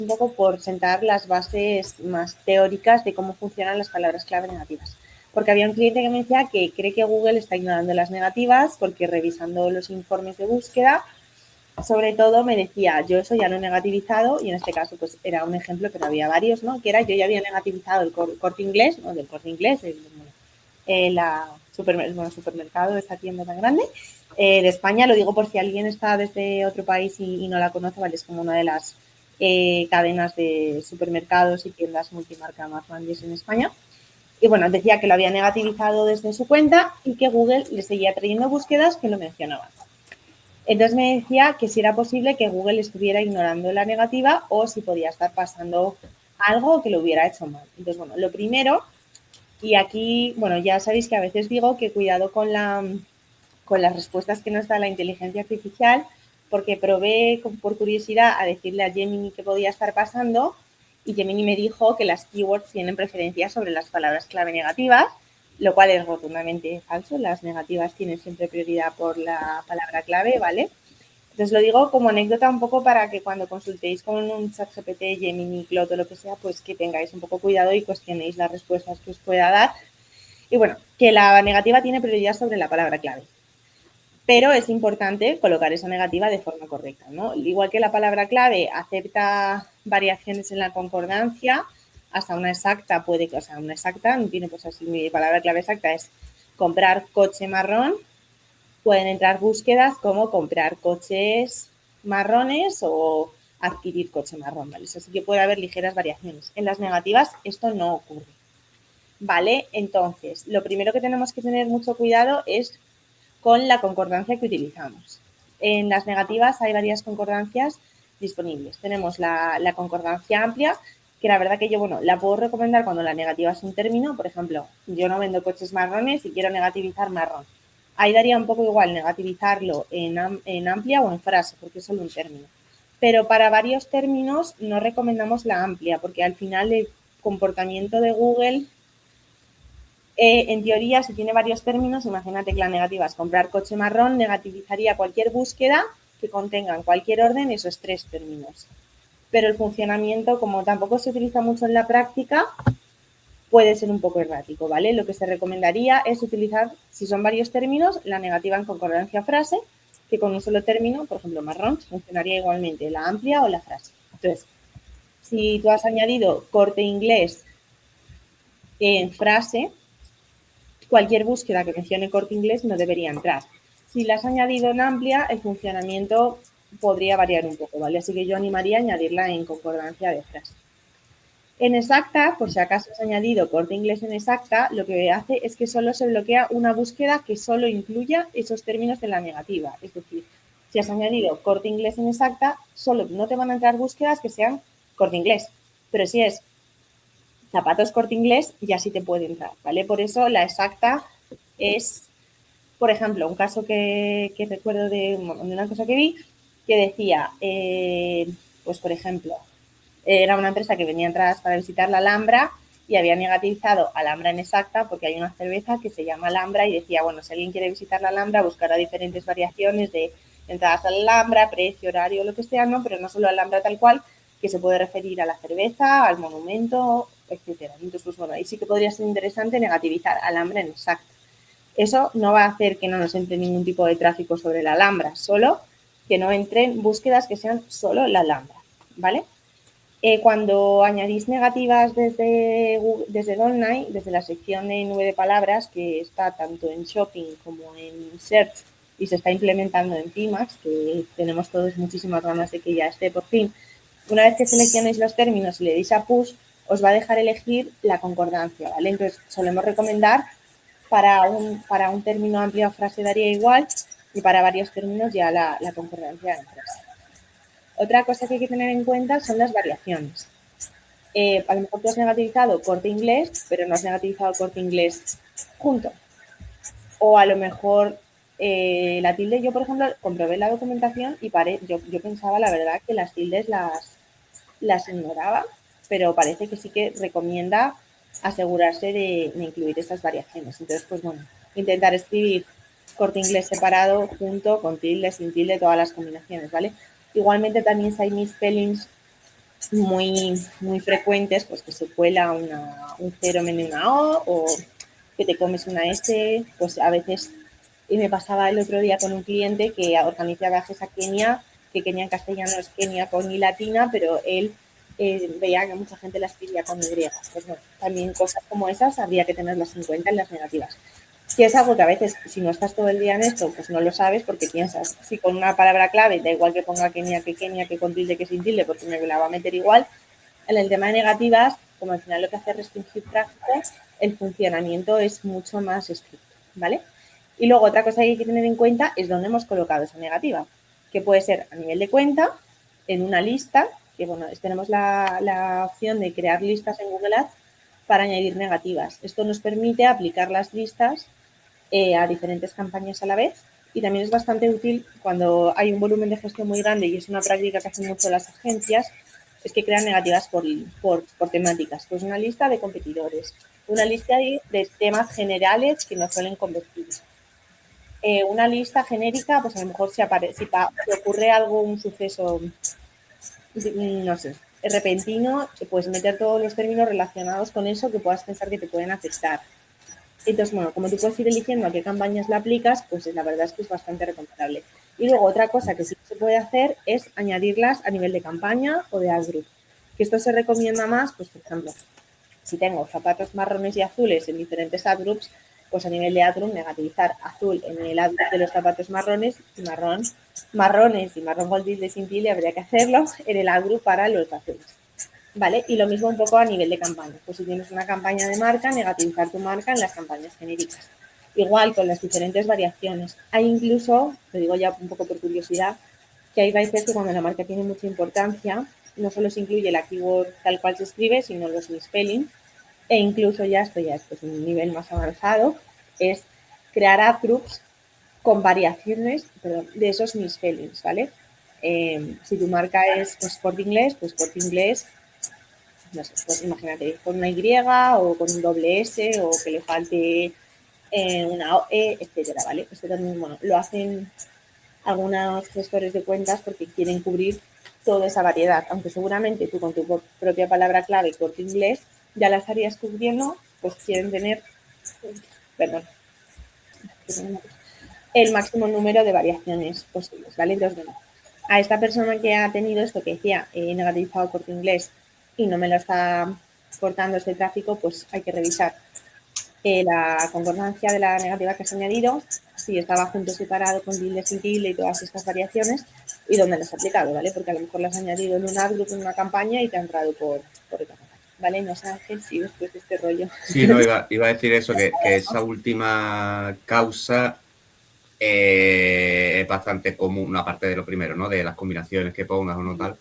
un poco por sentar las bases más teóricas de cómo funcionan las palabras clave negativas. Porque había un cliente que me decía que cree que Google está ignorando las negativas porque revisando los informes de búsqueda, sobre todo me decía, yo eso ya lo he negativizado y en este caso pues era un ejemplo, pero había varios, ¿no? Que era, yo ya había negativizado el Corte Inglés, ¿no? Del Corte Inglés, supermercado, esta tienda tan grande, de España, lo digo por si alguien está desde otro país y no la conoce, ¿vale? Es como una de las cadenas de supermercados y tiendas multimarca más grandes en España. Y bueno, decía que lo había negativizado desde su cuenta y que Google le seguía trayendo búsquedas que lo mencionaban. Entonces me decía que si era posible que Google estuviera ignorando la negativa o si podía estar pasando algo que lo hubiera hecho mal. Entonces, bueno, lo primero, y aquí, bueno, ya sabéis que a veces digo que cuidado con las respuestas que nos da la inteligencia artificial, porque probé por curiosidad a decirle a Gemini qué podía estar pasando y Gemini me dijo que las keywords tienen preferencia sobre las palabras clave negativas, lo cual es rotundamente falso. Las negativas tienen siempre prioridad por la palabra clave, ¿vale? Entonces lo digo como anécdota un poco para que cuando consultéis con un chat GPT, Gemini, Claude o lo que sea, pues que tengáis un poco cuidado y cuestionéis las respuestas que os pueda dar. Y bueno, que la negativa tiene prioridad sobre la palabra clave. Pero es importante colocar esa negativa de forma correcta, ¿no? Igual que la palabra clave acepta variaciones en la concordancia, hasta una exacta puede que, o sea, una exacta, no tiene pues así, mi palabra clave exacta es comprar coche marrón, pueden entrar búsquedas como comprar coches marrones o adquirir coche marrón, ¿vale? Así que puede haber ligeras variaciones. En las negativas esto no ocurre, ¿vale? Entonces, lo primero que tenemos que tener mucho cuidado es con la concordancia que utilizamos. En las negativas hay varias concordancias disponibles. Tenemos la concordancia amplia, que la verdad que yo, bueno, la puedo recomendar cuando la negativa es un término. Por ejemplo, yo no vendo coches marrones y quiero negativizar marrón. Ahí daría un poco igual negativizarlo en amplia o en frase, porque es solo un término. Pero para varios términos no recomendamos la amplia, porque al final el comportamiento de Google en teoría, si tiene varios términos, imagínate que la negativa es comprar coche marrón, negativizaría cualquier búsqueda que contenga en cualquier orden esos tres términos. Pero el funcionamiento, como tampoco se utiliza mucho en la práctica, puede ser un poco errático, ¿vale? Lo que se recomendaría es utilizar, si son varios términos, la negativa en concordancia frase, que con un solo término, por ejemplo, marrón, funcionaría igualmente la amplia o la frase. Entonces, si tú has añadido corte inglés en frase, cualquier búsqueda que mencione corte inglés no debería entrar. Si la has añadido en amplia, el funcionamiento podría variar un poco, ¿vale? Así que yo animaría a añadirla en concordancia de frase. En exacta, por si acaso has añadido corte inglés en exacta, lo que hace es que solo se bloquea una búsqueda que solo incluya esos términos de la negativa. Es decir, si has añadido corte inglés en exacta, solo no te van a entrar búsquedas que sean corte inglés. Pero si es zapatos corte inglés, ya sí te puede entrar, ¿vale? Por eso la exacta es, por ejemplo, un caso que recuerdo de una cosa que vi que decía, pues por ejemplo, era una empresa que venía entradas para visitar la Alhambra y había negativizado Alhambra en exacta porque hay una cerveza que se llama Alhambra y decía, bueno, si alguien quiere visitar la Alhambra, buscará diferentes variaciones de entradas a la Alhambra, precio, horario, lo que sea, ¿no? Pero no solo Alhambra tal cual, que se puede referir a la cerveza, al monumento, etcétera. Entonces, pues bueno, ahí sí que podría ser interesante negativizar Alhambra en exacta. Eso no va a hacer que no nos entre ningún tipo de tráfico sobre la Alhambra, solo que no entren búsquedas que sean solo la Alhambra, ¿vale? Cuando añadís negativas desde Online, desde la sección de nube de palabras, que está tanto en Shopping como en Search y se está implementando en Pimax, que tenemos todos muchísimas ganas de que ya esté por fin, una vez que seleccionéis los términos y le deis a Push, os va a dejar elegir la concordancia, ¿vale? Entonces, solemos recomendar para un término amplio o frase daría igual y para varios términos ya la concordancia en frase. Otra cosa que hay que tener en cuenta son las variaciones. A lo mejor tú has negativizado corte inglés, pero no has negativizado corte inglés junto. O a lo mejor la tilde, yo por ejemplo comprobé la documentación y yo pensaba la verdad que las tildes las ignoraba, pero parece que sí que recomienda asegurarse de incluir esas variaciones. Entonces, pues bueno, intentar escribir corte inglés separado, junto, con tilde, sin tilde, todas las combinaciones, ¿vale? Igualmente también si hay misspellings muy frecuentes, pues que se cuela un cero en una O o que te comes una S, pues a veces, y me pasaba el otro día con un cliente que organiza viajes a Kenia, que Kenia en castellano es Kenia con I latina, pero él veía que mucha gente la escribía con Y. Pues no, también cosas como esas habría que tenerlas en cuenta en las negativas. Si es algo que a veces, si no estás todo el día en esto, pues no lo sabes porque piensas, si con una palabra clave, da igual que ponga Kenia, que con tilde, que sin tilde, porque me la va a meter igual. En el tema de negativas, como al final lo que hace es restringir tráfico, el funcionamiento es mucho más estricto, ¿vale? Y luego otra cosa que hay que tener en cuenta es dónde hemos colocado esa negativa, que puede ser a nivel de cuenta, en una lista, que bueno, tenemos la opción de crear listas en Google Ads para añadir negativas. Esto nos permite aplicar las listas a diferentes campañas a la vez y también es bastante útil cuando hay un volumen de gestión muy grande y es una práctica que hacen mucho las agencias, es que crean negativas por temáticas. Pues una lista de competidores, una lista de temas generales que nos suelen convertir. Una lista genérica, pues a lo mejor si ocurre algo, un suceso, no sé, repentino, puedes meter todos los términos relacionados con eso que puedas pensar que te pueden afectar. Entonces, bueno, como tú puedes ir eligiendo a qué campañas la aplicas, pues la verdad es que es bastante recomendable. Y luego otra cosa que sí se puede hacer es añadirlas a nivel de campaña o de ad group. Que esto se recomienda más, pues por ejemplo, si tengo zapatos marrones y azules en diferentes ad groups, pues a nivel de ad group negativizar azul en el ad group de los zapatos marrones y marrones y marrón con tilde sin tilde habría que hacerlo en el ad group para los azules. ¿Vale? Y lo mismo un poco a nivel de campaña. Pues si tienes una campaña de marca, negativizar tu marca en las campañas genéricas. Igual con las diferentes variaciones. Hay incluso, lo digo ya un poco por curiosidad, que hay veces que cuando la marca tiene mucha importancia, no solo se incluye la keyword tal cual se escribe, sino los misspelling, e incluso esto ya es pues, un nivel más avanzado, es crear ad groups con variaciones de esos misspellings, ¿vale? Si tu marca es pues, Corte Inglés, pues Corte Inglés, no sé, pues imagínate, con una Y o con un doble S o que le falte una E, etcétera, ¿vale? Esto también, bueno, lo hacen algunos gestores de cuentas porque quieren cubrir toda esa variedad, aunque seguramente tú con tu propia palabra clave, Corte Inglés, ya la estarías cubriendo, pues quieren tener, perdón, el máximo número de variaciones posibles, ¿vale? Entonces, bueno, a esta persona que ha tenido esto que decía, he negativizado Corte Inglés y no me lo está cortando este tráfico, pues hay que revisar la concordancia de la negativa que has añadido, si estaba junto separado con tilde sin tilde y todas estas variaciones, y dónde las has aplicado, ¿vale? Porque a lo mejor las has añadido en un ad group, en una campaña y te ha entrado por otra campaña, ¿vale? No sé, Ángel, si después de este rollo. Sí, no, iba a decir eso, que esa última causa es bastante común, aparte de lo primero, ¿no? De las combinaciones que pongas o no tal.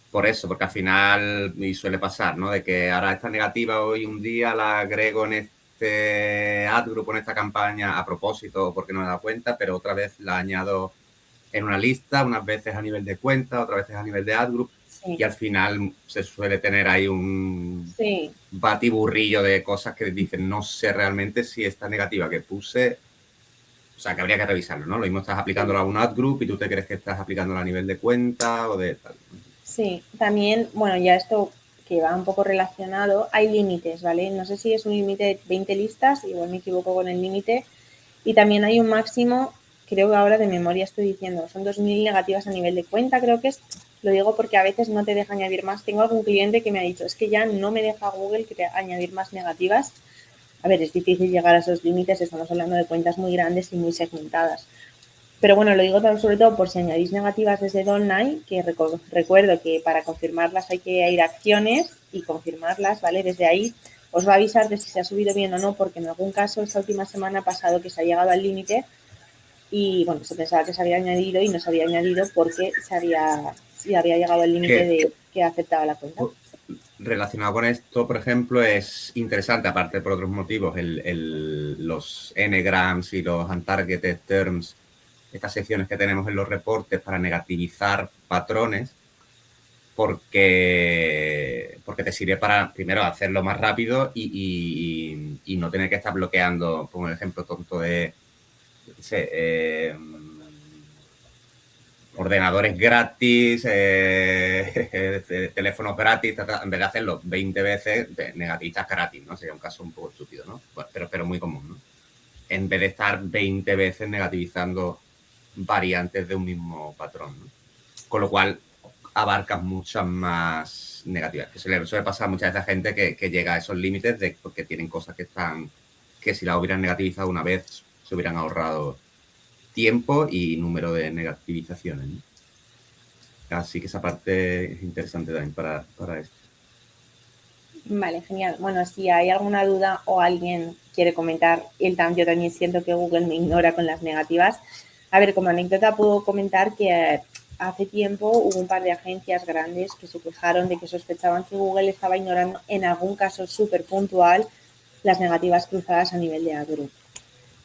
Por eso, porque al final, y suele pasar, ¿no? De que ahora esta negativa hoy un día la agrego en este ad group, en esta campaña a propósito, porque no me he dado cuenta, pero otra vez la añado en una lista, unas veces a nivel de cuenta, otras veces a nivel de ad group, Sí, y al final se suele tener ahí un sí, batiburrillo de cosas que dicen no sé realmente si esta negativa que puse, o sea, que habría que revisarlo, ¿no? Lo mismo estás aplicándolo a un ad group y tú te crees que estás aplicándolo a nivel de cuenta o de tal. sí. También, bueno, ya esto que va un poco relacionado, hay límites, ¿vale? No sé si es un límite de 20 listas, igual me equivoco con el límite, y también hay un máximo, creo que ahora de memoria estoy diciendo, son 2.000 negativas a nivel de cuenta, creo que es, lo digo porque a veces no te deja añadir más. Tengo algún cliente que me ha dicho, es que ya no me deja Google añadir más negativas. A ver, es difícil llegar a esos límites, estamos hablando de cuentas muy grandes y muy segmentadas. Pero bueno, lo digo sobre todo por si añadís negativas desde Donnai, que recuerdo que para confirmarlas hay que ir a acciones y confirmarlas, ¿vale? Desde ahí os va a avisar de si se ha subido bien o no, porque en algún caso esta última semana ha pasado que se ha llegado al límite y bueno, se pensaba que se había añadido y no se había añadido porque había llegado al límite Que de que aceptaba la cuenta. relacionado con esto, por ejemplo, es interesante, aparte por otros motivos, los n-grams y los untargeted terms, estas secciones que tenemos en los reportes para negativizar patrones, porque te sirve para, primero, hacerlo más rápido y no tener que estar bloqueando, pongo el ejemplo tonto de, no sé, ordenadores gratis, teléfonos gratis, en vez de hacerlo 20 veces, negativistas gratis, ¿no? Sería un caso un poco estúpido, ¿no? Pero muy común, ¿no? En vez de estar 20 veces negativizando variantes de un mismo patrón, ¿no? Con lo cual abarcas muchas más negativas. Que suele pasar muchas veces a gente que llega a esos límites porque tienen cosas que si las hubieran negativizado una vez se hubieran ahorrado tiempo y número de negativizaciones, ¿no? Así que esa parte es interesante también para esto. Vale, genial. Bueno, si hay alguna duda o alguien quiere comentar, yo también siento que Google me ignora con las negativas. A ver, como anécdota puedo comentar que hace tiempo hubo un par de agencias grandes que se quejaron de que sospechaban que Google estaba ignorando en algún caso súper puntual las negativas cruzadas a nivel de AdGroup.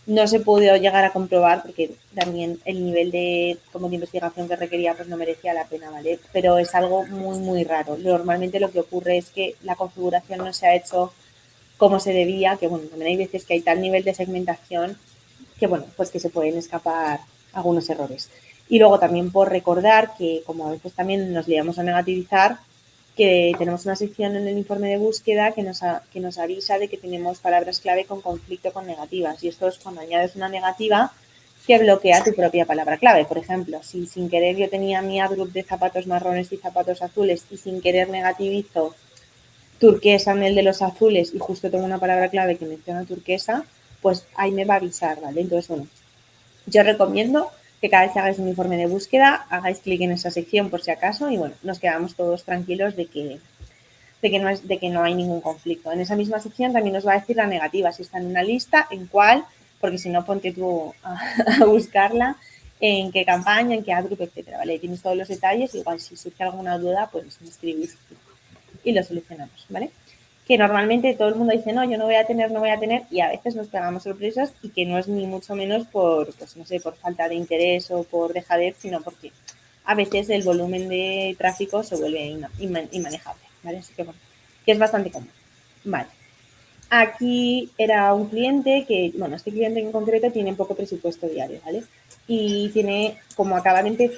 No se pudo llegar a comprobar porque también el nivel de investigación que requería pues no merecía la pena, ¿vale? Pero es algo muy, muy raro. Normalmente lo que ocurre es que la configuración no se ha hecho como se debía, que bueno, también hay veces que hay tal nivel de segmentación que bueno, pues que se pueden escapar algunos errores. Y luego también por recordar que como a veces también nos liamos a negativizar, que tenemos una sección en el informe de búsqueda que nos avisa de que tenemos palabras clave con conflicto con negativas. Y esto es cuando añades una negativa que bloquea tu propia palabra clave. Por ejemplo, si sin querer yo tenía mi AdGroup de zapatos marrones y zapatos azules y sin querer negativizo turquesa en el de los azules y justo tengo una palabra clave que menciona turquesa, pues ahí me va a avisar, ¿vale? Entonces, bueno, yo recomiendo que cada vez que hagáis un informe de búsqueda hagáis clic en esa sección por si acaso y bueno, nos quedamos todos tranquilos de que no hay ningún conflicto. En esa misma sección también os va a decir la negativa, si está en una lista, en cuál, porque si no ponte tú a buscarla, en qué campaña, en qué AdGroup, etcétera, ¿vale? Tienes todos los detalles, igual si surge alguna duda, pues me escribís y lo solucionamos, ¿vale? Que normalmente todo el mundo dice, no, yo no voy a tener, y a veces nos pegamos sorpresas y que no es ni mucho menos por, pues no sé, por falta de interés o por dejadez, sino porque a veces el volumen de tráfico se vuelve inmanejable, ¿vale? Así que bueno, que es bastante común. Vale. Aquí era un cliente que, bueno, este cliente en concreto tiene poco presupuesto diario, ¿vale? Y tiene, como acaba de empezar,